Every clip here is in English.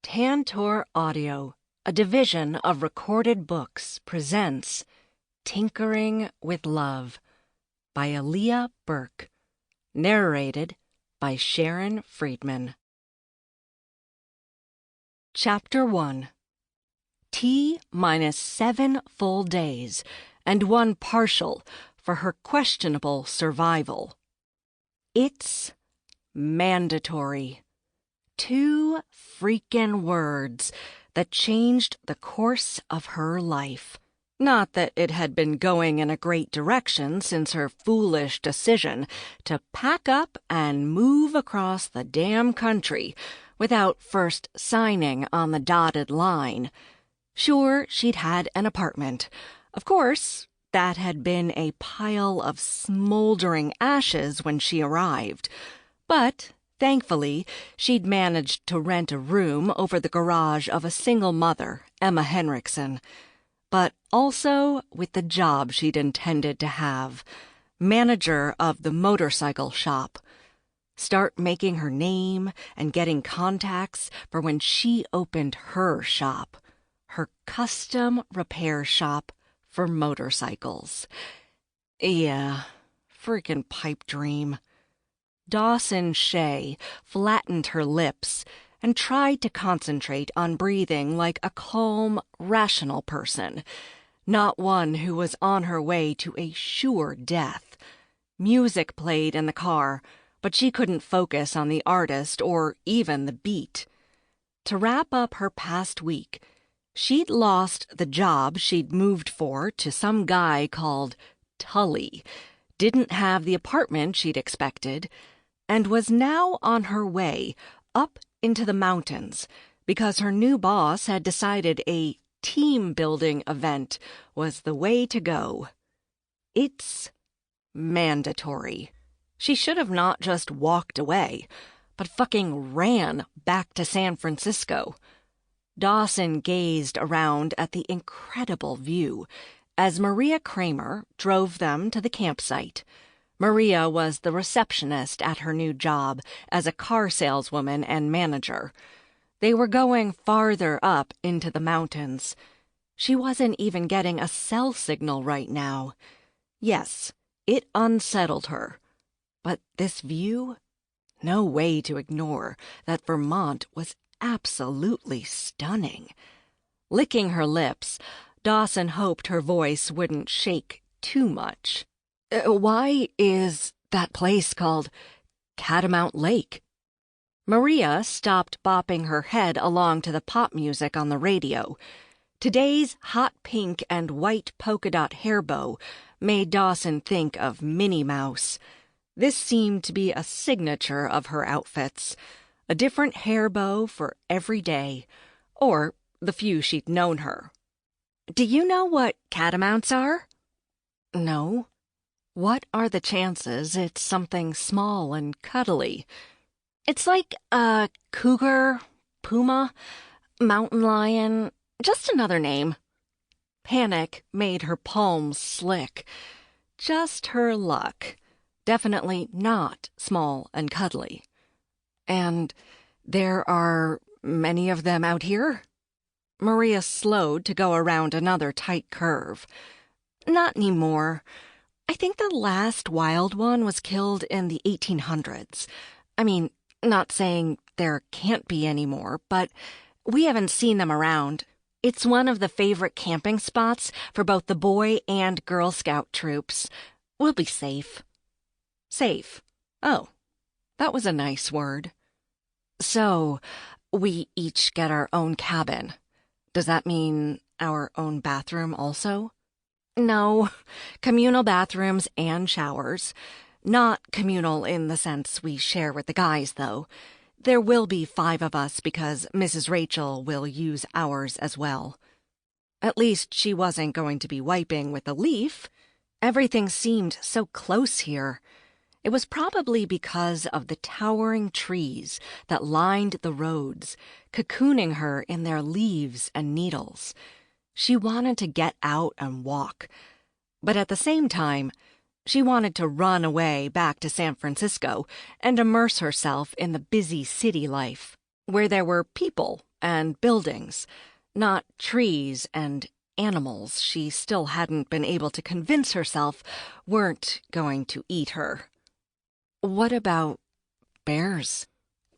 Tantor Audio, a division of Recorded Books, presents Tinkering with Love by Aliyah Burke, narrated by Sharon Freedman. Chapter 1. T minus 7 full days, and 1 partial for her questionable survival. It's mandatory. 2 freaking words that changed the course of her life. Not that it had been going in a great direction since her foolish decision to pack up and move across the damn country without first signing on the dotted line. Sure, she'd had an apartment. Of course, that had been a pile of smoldering ashes when she arrived. But thankfully, she'd managed to rent a room over the garage of a single mother, Emma Henriksen. But also with the job she'd intended to have, manager of the motorcycle shop. Start making her name and getting contacts for when she opened her shop, her custom repair shop for motorcycles. Yeah, freaking pipe dream. Dawson Shay flattened her lips and tried to concentrate on breathing like a calm, rational person, not one who was on her way to a sure death. Music played in the car, but she couldn't focus on the artist or even the beat. To wrap up her past week, she'd lost the job she'd moved for to some guy called Tully, didn't have the apartment she'd expected, and was now on her way up into the mountains because her new boss had decided a team-building event was the way to go. It's mandatory. She should have not just walked away, but fucking ran back to San Francisco. Dawson gazed around at the incredible view as Maria Kramer drove them to the campsite. Maria was the receptionist at her new job as a car saleswoman and manager. They were going farther up into the mountains. She wasn't even getting a cell signal right now. Yes, it unsettled her. But this view? No way to ignore that Vermont was absolutely stunning. Licking her lips, Dawson hoped her voice wouldn't shake too much. Why is that place called Catamount Lake? Maria stopped bopping her head along to the pop music on the radio. Today's hot pink and white polka dot hair bow made Dawson think of Minnie Mouse. This seemed to be a signature of her outfits, a different hair bow for every day, or the few she'd known her. Do you know what catamounts are? No. What are the chances it's something small and cuddly? It's like a cougar, puma, mountain lion, just another name. Panic made her palms slick. Just her luck. Definitely not small and cuddly. And there are many of them out here? Maria slowed to go around another tight curve. Not anymore. I think the last wild one was killed in the 1800s. I mean, not saying there can't be any more, but we haven't seen them around. It's one of the favorite camping spots for both the Boy and Girl Scout troops. We'll be safe. Safe. Oh, that was a nice word. So, we each get our own cabin. Does that mean our own bathroom also? No, communal bathrooms and showers. Not communal in the sense we share with the guys, though. There will be 5 of us because Mrs. Rachel will use ours as well. At least she wasn't going to be wiping with a leaf. Everything seemed so close here. It was probably because of the towering trees that lined the roads, cocooning her in their leaves and needles. She wanted to get out and walk, but at the same time, she wanted to run away back to San Francisco and immerse herself in the busy city life, where there were people and buildings, not trees and animals she still hadn't been able to convince herself weren't going to eat her. What about bears?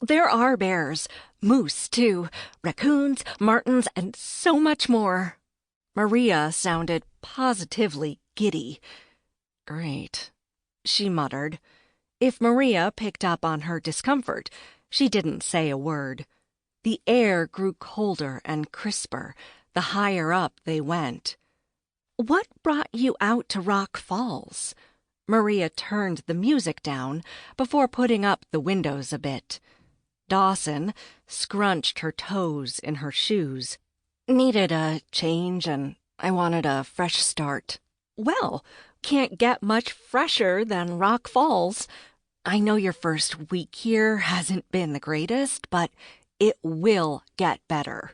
There are bears, moose too, raccoons, martens, and so much more. Maria sounded positively giddy. Great, she muttered. If Maria picked up on her discomfort, she didn't say a word. The air grew colder and crisper the higher up they went. What brought you out to Rock Falls? Maria turned the music down before putting up the windows a bit. Dawson scrunched her toes in her shoes. Needed a change and I wanted a fresh start. Well, can't get much fresher than Rock Falls. I know your first week here hasn't been the greatest, but it will get better.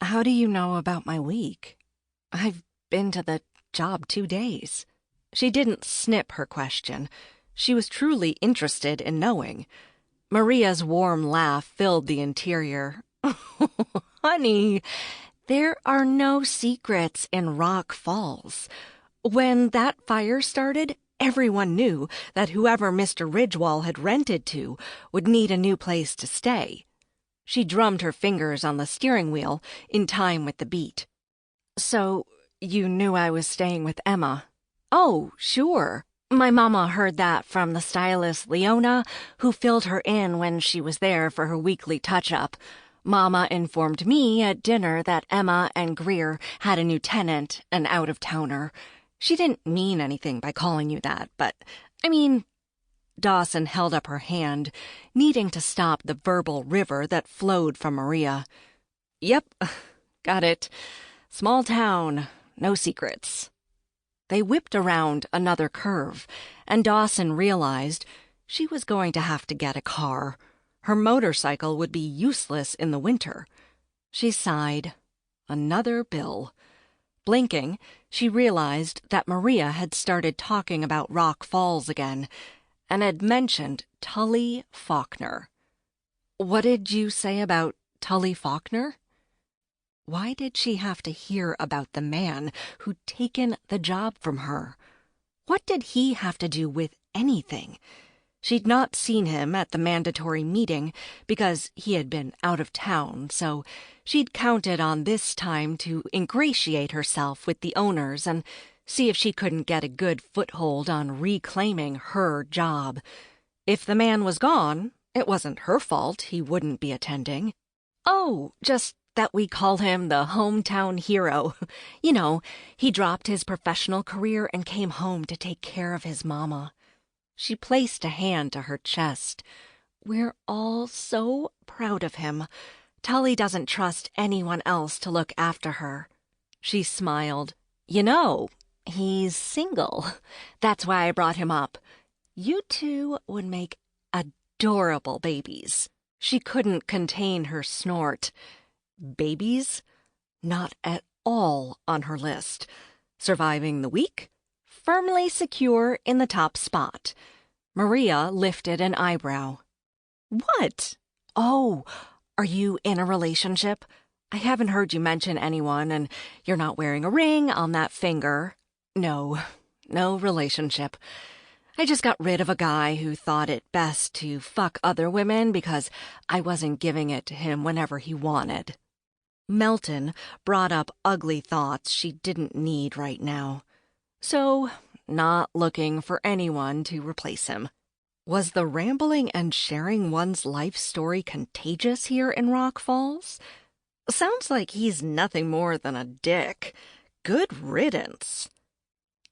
How do you know about my week? I've been to the job 2 days. She didn't snip her question. She was truly interested in knowing. Maria's warm laugh filled the interior. Honey, there are no secrets in Rock Falls. When that fire started, everyone knew that whoever Mr. Ridgewall had rented to would need a new place to stay. She drummed her fingers on the steering wheel in time with the beat. So, you knew I was staying with Emma? Oh, sure. My mama heard that from the stylist Leona, who filled her in when she was there for her weekly touch-up. Mama informed me at dinner that Emma and Greer had a new tenant, an out-of-towner. She didn't mean anything by calling you that, but, I mean... Dawson held up her hand, needing to stop the verbal river that flowed from Maria. Yep, got it. Small town, no secrets. They whipped around another curve, and Dawson realized she was going to have to get a car. Her motorcycle would be useless in the winter. She sighed. Another bill. Blinking, she realized that Maria had started talking about Rock Falls again, and had mentioned Tully Faulkner. What did you say about Tully Faulkner? Why did she have to hear about the man who'd taken the job from her? What did he have to do with anything? She'd not seen him at the mandatory meeting because he had been out of town, so she'd counted on this time to ingratiate herself with the owners and see if she couldn't get a good foothold on reclaiming her job. If the man was gone, it wasn't her fault he wouldn't be attending. Oh, just that we call him the hometown hero. You know, he dropped his professional career and came home to take care of his mama. She placed a hand to her chest. We're all so proud of him. Tully doesn't trust anyone else to look after her. She smiled. You know, he's single. That's why I brought him up. You two would make adorable babies. She couldn't contain her snort. Babies? Not at all on her list. Surviving the week? Firmly secure in the top spot. Maria lifted an eyebrow. What? Oh, are you in a relationship? I haven't heard you mention anyone, and you're not wearing a ring on that finger. No relationship. I just got rid of a guy who thought it best to fuck other women because I wasn't giving it to him whenever he wanted. Melton brought up ugly thoughts she didn't need right now. So, not looking for anyone to replace him. Was the rambling and sharing one's life story contagious here in Rock Falls? Sounds like he's nothing more than a dick. Good riddance.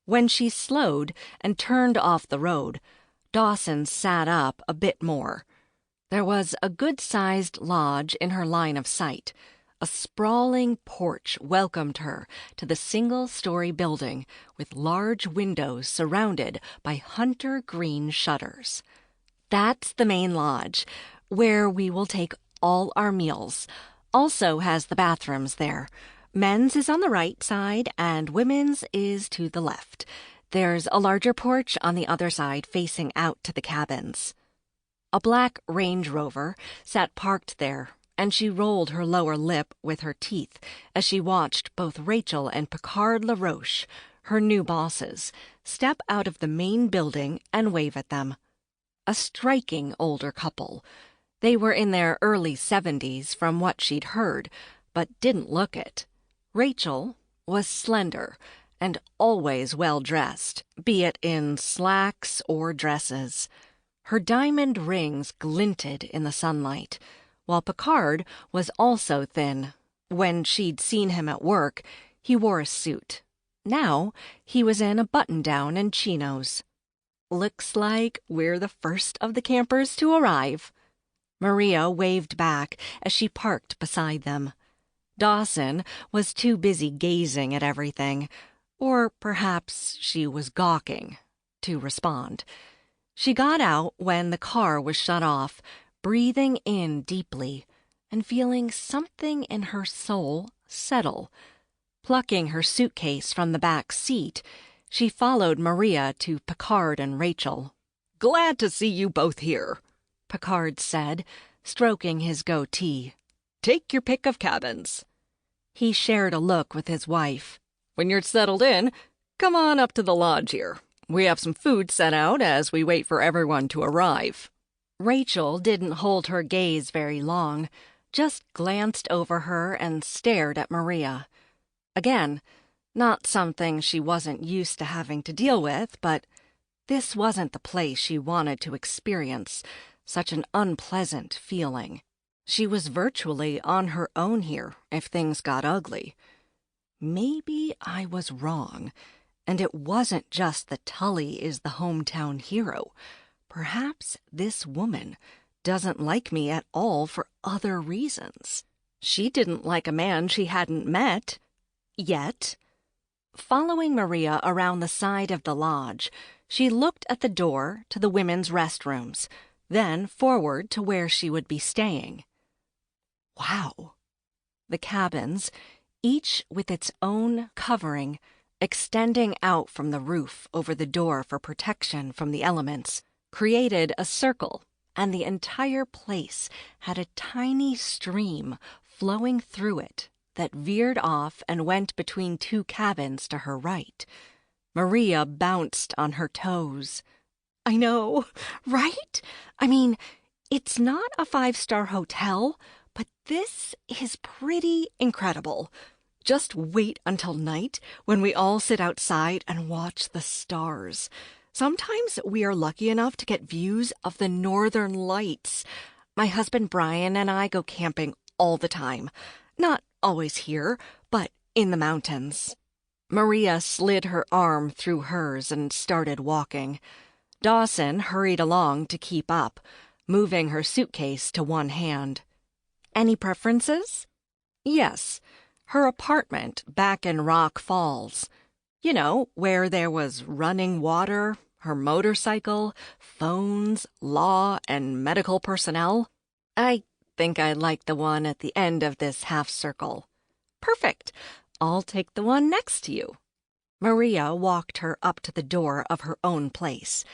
When she slowed and turned off the road, Dawson sat up a bit more. There was a good-sized lodge in her line of sight. A sprawling porch welcomed her to the single-story building with large windows surrounded by hunter green shutters. That's the main lodge, where we will take all our meals. Also has the bathrooms there. Men's is on the right side and women's is to the left. There's a larger porch on the other side facing out to the cabins. A black Range Rover sat parked there, and she rolled her lower lip with her teeth as she watched both Rachel and Picard LaRoche, her new bosses, step out of the main building and wave at them. A striking older couple. They were in their early 70s from what she'd heard, but didn't look it. Rachel was slender and always well-dressed, be it in slacks or dresses. Her diamond rings glinted in the sunlight, while Picard was also thin. When she'd seen him at work, he wore a suit. Now he was in a button-down and chinos. "Looks like we're the first of the campers to arrive." Maria waved back as she parked beside them. Dawson was too busy gazing at everything, or perhaps she was gawking, to respond. She got out when the car was shut off, breathing in deeply and feeling something in her soul settle. Plucking her suitcase from the back seat, she followed Maria to Picard and Rachel. "Glad to see you both here," Picard said, stroking his goatee. "Take your pick of cabins." He shared a look with his wife. "When you're settled in, come on up to the lodge here. We have some food set out as we wait for everyone to arrive." Rachel didn't hold her gaze very long, just glanced over her and stared at Maria. Again, not something she wasn't used to having to deal with, but this wasn't the place she wanted to experience such an unpleasant feeling. She was virtually on her own here if things got ugly. Maybe I was wrong, and it wasn't just that Tully is the hometown hero. Perhaps this woman doesn't like me at all for other reasons. She didn't like a man she hadn't met yet. Following Maria around the side of the lodge, she looked at the door to the women's restrooms, then forward to where she would be staying. Wow. The cabins, each with its own covering, extending out from the roof over the door for protection from the elements, created a circle, and the entire place had a tiny stream flowing through it that veered off and went between two cabins to her right. Maria bounced on her toes. "I know, right? I mean, it's not a 5-star hotel, but this is pretty incredible. Just wait until night when we all sit outside and watch the stars. Sometimes we are lucky enough to get views of the northern lights. My husband Brian and I go camping all the time. Not always here, but in the mountains." Maria slid her arm through hers and started walking. Dawson hurried along to keep up, moving her suitcase to one hand. "Any preferences?" "Yes. Her apartment back in Rock Falls. You know, where there was running water, her motorcycle, phones, law, and medical personnel. I think I like the one at the end of this half-circle." "Perfect. I'll take the one next to you." Maria walked her up to the door of her own place.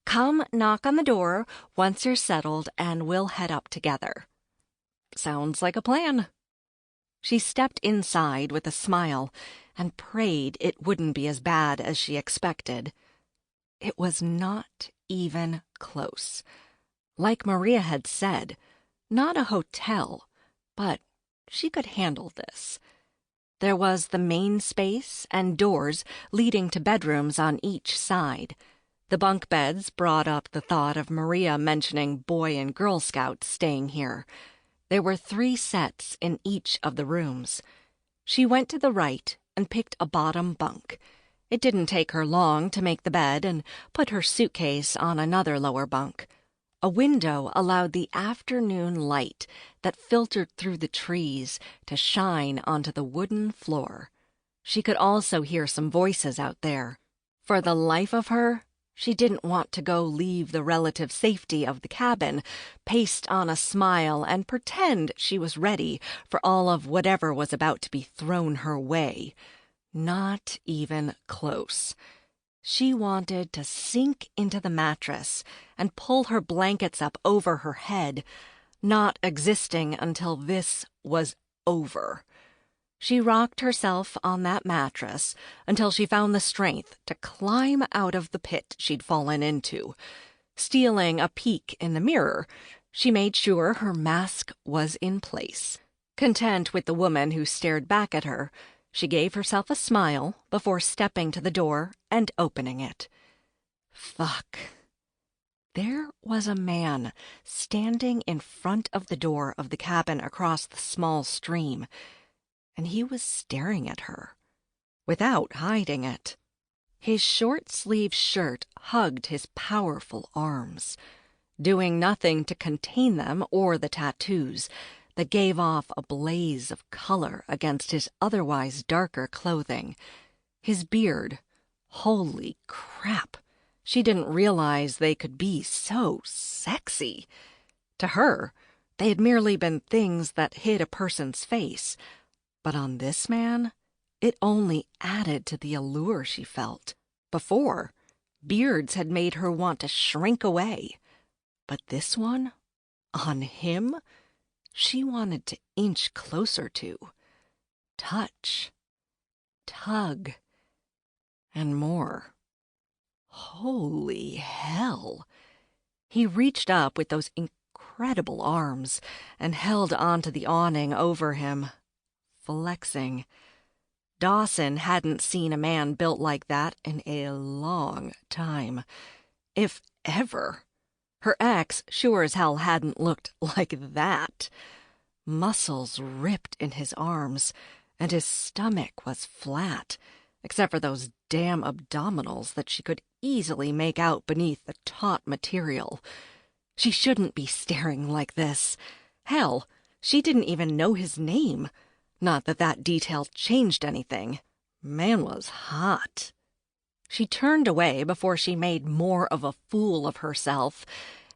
"Come knock on the door once you're settled and we'll head up together." "Sounds like a plan." She stepped inside with a smile and prayed it wouldn't be as bad as she expected. It was not even close. Like Maria had said, not a hotel, but she could handle this. There was the main space and doors leading to bedrooms on each side. The bunk beds brought up the thought of Maria mentioning Boy and Girl Scouts staying here. There were 3 sets in each of the rooms. She went to the right and picked a bottom bunk. It didn't take her long to make the bed and put her suitcase on another lower bunk. A window allowed the afternoon light that filtered through the trees to shine onto the wooden floor. She could also hear some voices out there. For the life of her, she didn't want to go leave the relative safety of the cabin, paste on a smile, and pretend she was ready for all of whatever was about to be thrown her way. Not even close. She wanted to sink into the mattress and pull her blankets up over her head, not existing until this was over. She rocked herself on that mattress until she found the strength to climb out of the pit she'd fallen into. Stealing a peek in the mirror, she made sure her mask was in place. Content with the woman who stared back at her, she gave herself a smile before stepping to the door and opening it. Fuck. There was a man standing in front of the door of the cabin across the small stream, and he was staring at her, without hiding it. His short-sleeved shirt hugged his powerful arms, doing nothing to contain them or the tattoos that gave off a blaze of color against his otherwise darker clothing. His beard, holy crap, she didn't realize they could be so sexy. To her, they had merely been things that hid a person's face, but on this man, it only added to the allure she felt. Before, beards had made her want to shrink away. But this one, on him, she wanted to inch closer to. Touch. Tug. And more. Holy hell. He reached up with those incredible arms and held onto the awning over him, flexing. Dawson hadn't seen a man built like that in a long time, if ever. Her ex sure as hell hadn't looked like that. Muscles ripped in his arms, and his stomach was flat, except for those damn abdominals that she could easily make out beneath the taut material. She shouldn't be staring like this. Hell, she didn't even know his name. Not that that detail changed anything. Man was hot. She turned away before she made more of a fool of herself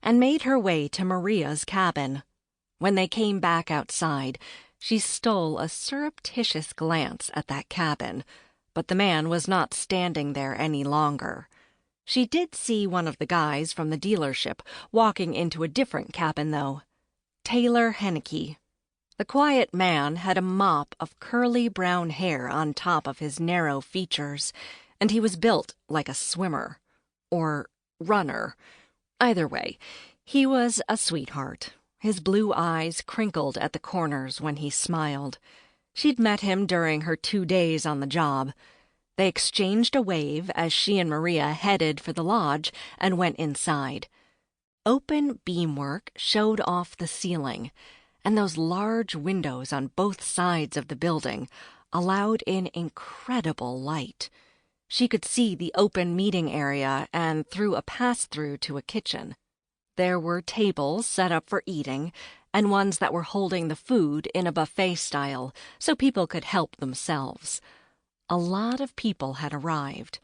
and made her way to Maria's cabin. When they came back outside, she stole a surreptitious glance at that cabin, but the man was not standing there any longer. She did see one of the guys from the dealership walking into a different cabin, though. Taylor Henneke. The quiet man had a mop of curly brown hair on top of his narrow features, and he was built like a swimmer. Or runner. Either way, he was a sweetheart. His blue eyes crinkled at the corners when he smiled. She'd met him during her 2 days on the job. They exchanged a wave as she and Maria headed for the lodge and went inside. Open beamwork showed off the ceiling, and those large windows on both sides of the building allowed in incredible light. She could see the open meeting area and through a pass-through to a kitchen. There were tables set up for eating, and ones that were holding the food in a buffet style so people could help themselves. A lot of people had arrived,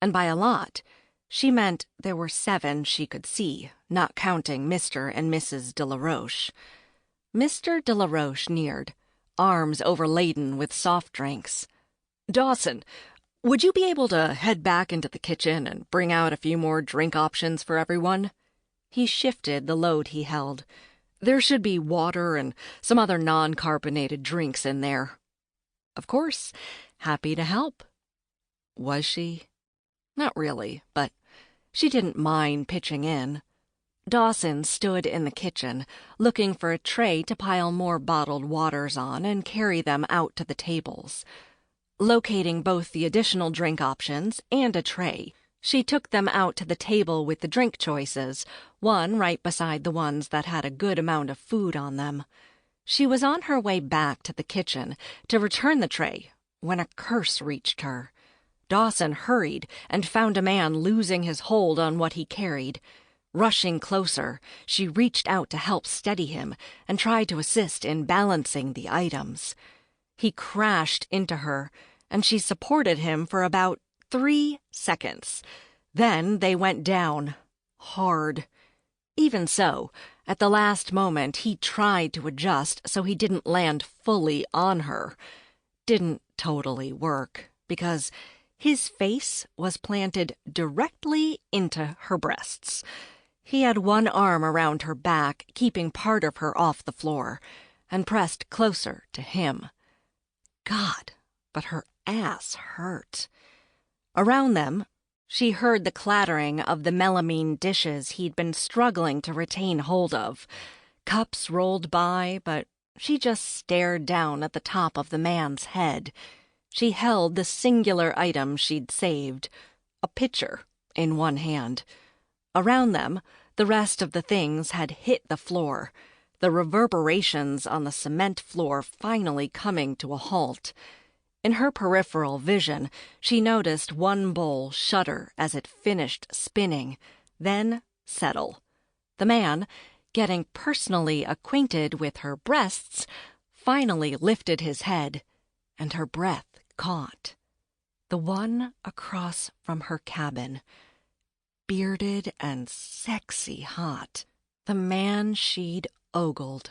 and by a lot, she meant there were 7 she could see, not counting Mr. and Mrs. de la Roche. Mr. de la Roche neared, arms overladen with soft drinks. "Dawson, would you be able to head back into the kitchen and bring out a few more drink options for everyone?" He shifted the load he held. "There should be water and some other non-carbonated drinks in there." Of course, happy to help. Was she? Not really, but she didn't mind pitching in. Dawson stood in the kitchen, looking for a tray to pile more bottled waters on and carry them out to the tables. Locating both the additional drink options and a tray, she took them out to the table with the drink choices, one right beside the ones that had a good amount of food on them. She was on her way back to the kitchen to return the tray when a curse reached her. Dawson hurried and found a man losing his hold on what he carried. Rushing closer, she reached out to help steady him and tried to assist in balancing the items. He crashed into her, and she supported him for about 3 seconds. Then they went down, hard. Even so, at the last moment he tried to adjust so he didn't land fully on her. Didn't totally work, because his face was planted directly into her breasts. He had one arm around her back, keeping part of her off the floor, and pressed closer to him. God, but her ass hurt. Around them, she heard the clattering of the melamine dishes he'd been struggling to retain hold of. Cups rolled by, but she just stared down at the top of the man's head. She held the singular item she'd saved, a pitcher, in one hand. Around them, the rest of the things had hit the floor, the reverberations on the cement floor finally coming to a halt. In her peripheral vision, she noticed one bowl shudder as it finished spinning, then settle. The man, getting personally acquainted with her breasts, finally lifted his head, and her breath caught. The one across from her cabin, bearded and sexy hot, the man she'd ogled.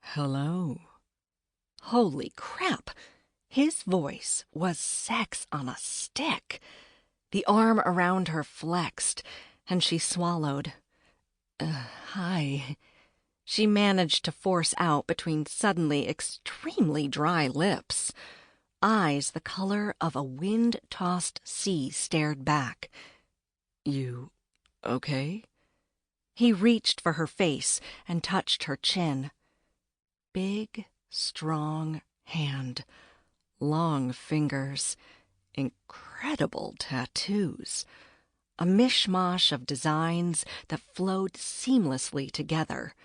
Hello. Holy crap! His voice was sex on a stick. The arm around her flexed, and she swallowed. Hi. She managed to force out between suddenly extremely dry lips. Eyes the color of a wind-tossed sea stared back. You okay? He reached for her face and touched her chin. Big, strong hand. Long fingers, incredible tattoos, a mishmash of designs that flowed seamlessly together.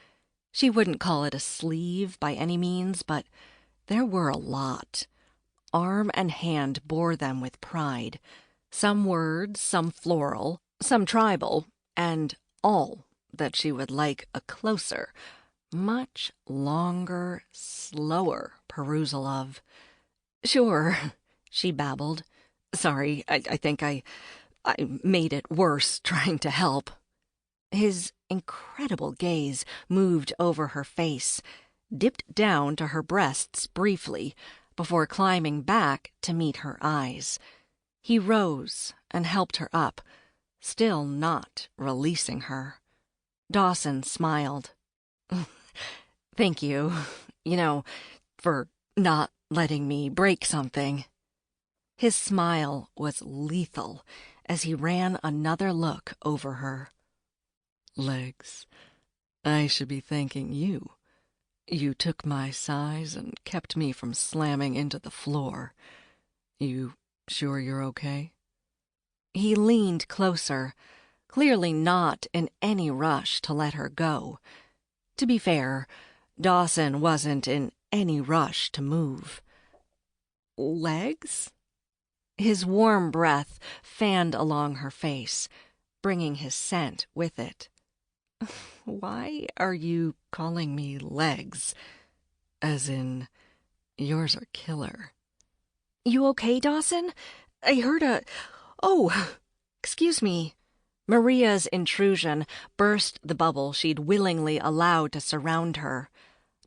She wouldn't call it a sleeve by any means, but there were a lot. Arm and hand bore them with pride. Some words, some floral, some tribal, and all that she would like a closer, much longer, slower perusal of. Sure, she babbled. Sorry, I think I made it worse trying to help. His incredible gaze moved over her face, dipped down to her breasts briefly, before climbing back to meet her eyes. He rose and helped her up, still not releasing her. Dawson smiled. Thank you, for not letting me break something. His smile was lethal as he ran another look over her. Legs. I should be thanking you. You took my size and kept me from slamming into the floor. You sure you're okay? He leaned closer, clearly not in any rush to let her go. To be fair, Dawson wasn't in any rush to move. Legs? His warm breath fanned along her face, bringing his scent with it. Why are you calling me legs? As in, yours are killer. You okay, Dawson? I heard a... Oh, excuse me. Maria's intrusion burst the bubble she'd willingly allowed to surround her.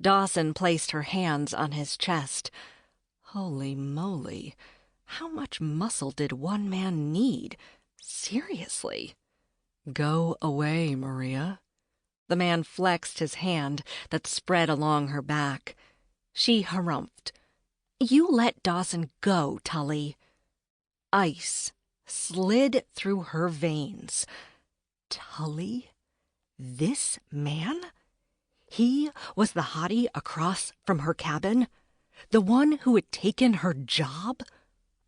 Dawson placed her hands on his chest. Holy moly, how much muscle did one man need? Seriously. Go away, Maria. The man flexed his hand that spread along her back. She harumphed. You let Dawson go, Tully. Ice slid through her veins. Tully? This man? He was the hottie across from her cabin? The one who had taken her job?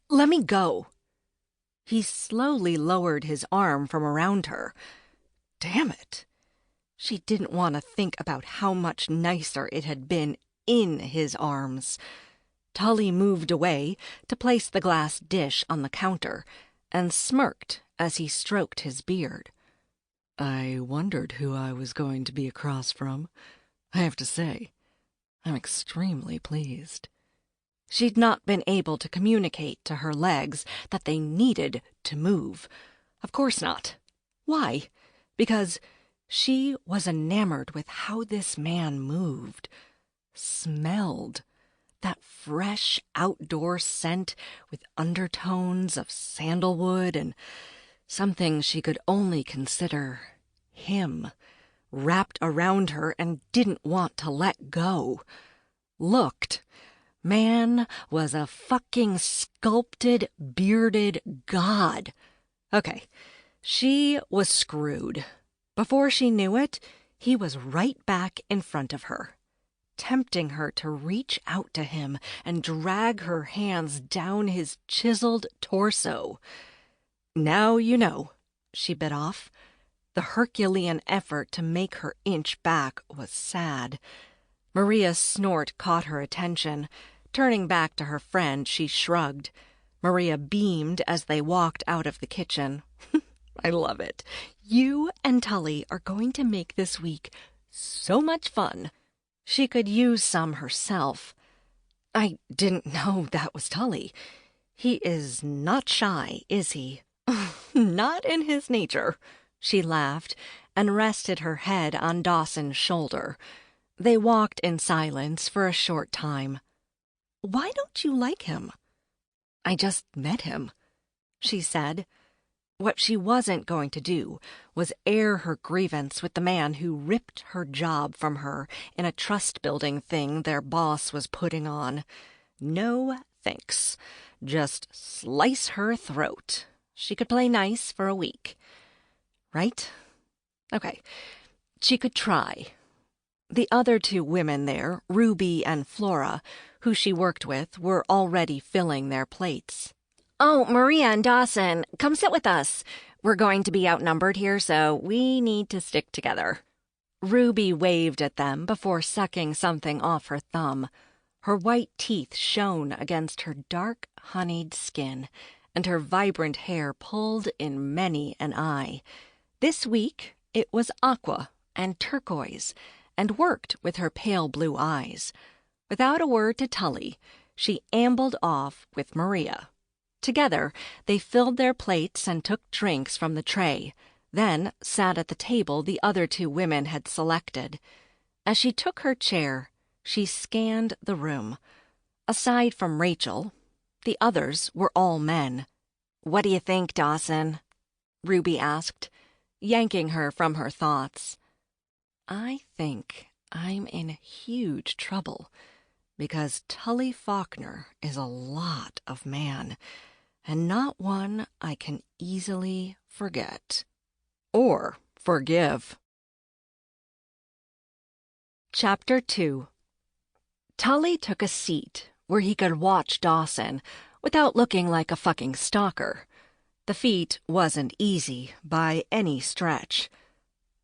Let me go. He slowly lowered his arm from around her. Damn it. She didn't want to think about how much nicer it had been in his arms. Tully moved away to place the glass dish on the counter and smirked as he stroked his beard. I wondered who I was going to be across from. I have to say, I'm extremely pleased. She'd not been able to communicate to her legs that they needed to move. Of course not. Why? Because she was enamored with how this man moved, smelled. That fresh outdoor scent with undertones of sandalwood and something she could only consider him, wrapped around her and didn't want to let go. Looked. Man was a fucking sculpted, bearded god. Okay, she was screwed. Before she knew it, he was right back in front of her, tempting her to reach out to him and drag her hands down his chiseled torso. Now you know, she bit off. The Herculean effort to make her inch back was sad. Maria's snort caught her attention. Turning back to her friend, she shrugged. Maria beamed as they walked out of the kitchen. I love it. You and Tully are going to make this week so much fun. She could use some herself. I didn't know that was Tully. He is not shy, is he? Not in his nature. She laughed and rested her head on Dawson's shoulder. They walked in silence for a short time. Why don't you like him? I just met him, she said. What she wasn't going to do was air her grievance with the man who ripped her job from her in a trust-building thing their boss was putting on. No thanks. Just slice her throat. She could play nice for a week. Right? Okay. She could try. The other two women there, Ruby and Flora, who she worked with, were already filling their plates. Oh, Maria and Dawson, come sit with us. We're going to be outnumbered here, so we need to stick together. Ruby waved at them before sucking something off her thumb. Her white teeth shone against her dark, honeyed skin, and her vibrant hair pulled in many an eye. This week it was aqua and turquoise, and worked with her pale blue eyes. Without a word to Tully, she ambled off with Maria. Together, they filled their plates and took drinks from the tray, then sat at the table the other two women had selected. As she took her chair, she scanned the room. Aside from Rachel, the others were all men. "What do you think, Dawson?" Ruby asked, yanking her from her thoughts. "I think I'm in huge trouble, because Tully Faulkner is a lot of man, and not one I can easily forget. Or forgive." Chapter 2. Tully took a seat where he could watch Dawson without looking like a fucking stalker. The feat wasn't easy by any stretch.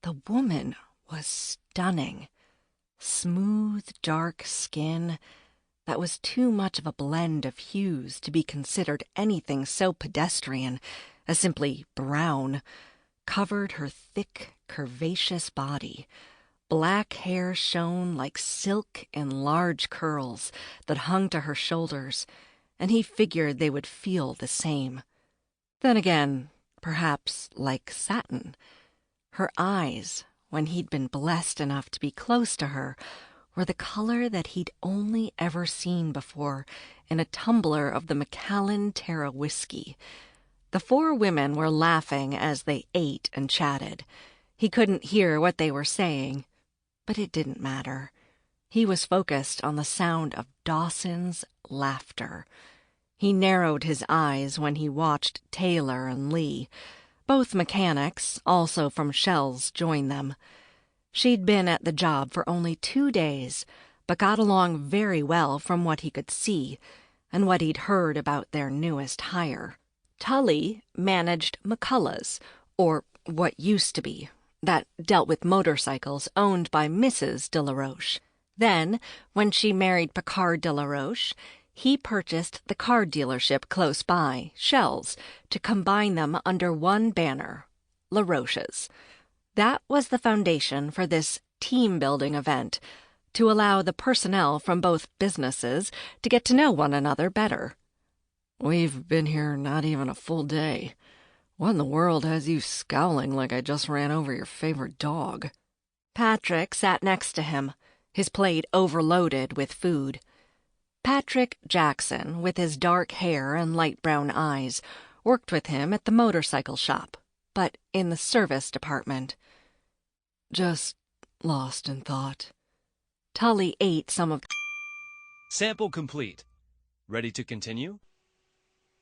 The woman was stunning. Smooth, dark skin that was too much of a blend of hues to be considered anything so pedestrian as simply brown, covered her thick, curvaceous body. Black hair shone like silk in large curls that hung to her shoulders, and he figured they would feel the same. Then again, perhaps like satin. Her eyes, when he'd been blessed enough to be close to her, were the color that he'd only ever seen before in a tumbler of the Macallan Terra whiskey. The four women were laughing as they ate and chatted. He couldn't hear what they were saying, but it didn't matter. He was focused on the sound of Dawson's laughter. He narrowed his eyes when he watched Taylor and Lee. Both mechanics, also from Shell's, joined them. She'd been at the job for only 2 days, but got along very well from what he could see and what he'd heard about their newest hire. Tully managed McCullough's, or what used to be, that dealt with motorcycles owned by Mrs. de la Roche. Then, when she married Picard de la Roche, he purchased the car dealership close by, Shell's, to combine them under one banner, La Roche's. That was the foundation for this team-building event, to allow the personnel from both businesses to get to know one another better. "We've been here not even a full day. What in the world has you scowling like I just ran over your favorite dog?" Patrick sat next to him, his plate overloaded with food. Patrick Jackson, with his dark hair and light brown eyes, worked with him at the motorcycle shop, but in the service department. Just lost in thought. Tully ate some of... Sample complete. Ready to continue?